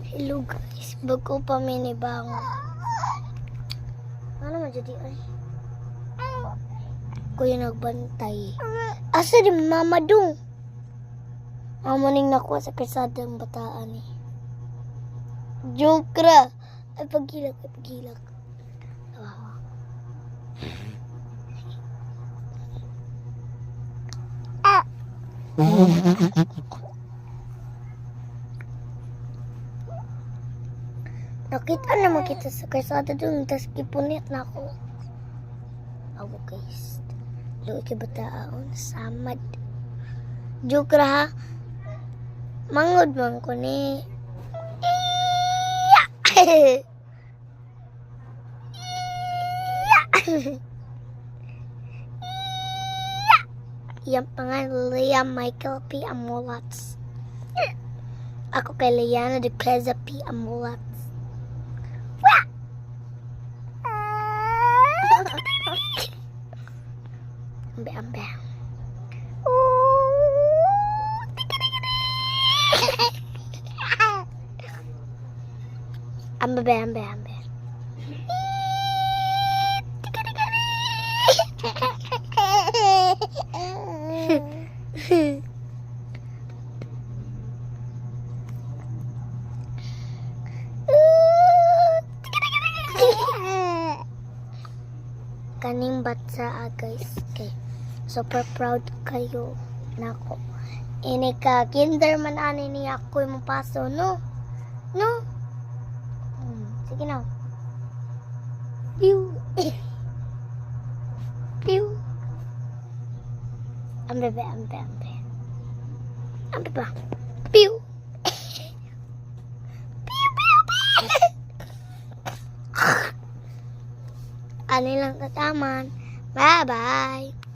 Hello guys, bago pa minibangon. Ano man jadi ay? Kuya nagbantay. Asa di mama dong? Mamuning nakuha sa kalsada ng bataan eh. Joke ra. Ay pagilak, ay pagilak. Wow. Nakita naman kita sa kalsada doon, tas kipunit na ako. Awo guys. Luwi ka bataon, samad. Joke ra ha. Mangod man ko ni. Yang pangalan Liam Michael P. Amulats. Ako kay Liana de Queza P. Amulats. Ambe ambe. Ambe ambe ambe. Kaning batsa guys, kay super proud kayo nako. Ini ka kinder man ani ni ako mo paso no. No. Sige na. Piu. Piu. Ambe ambe ambe. Ambe ba. Piu. Piu piu piu. Ano lang kataman. Bye-bye.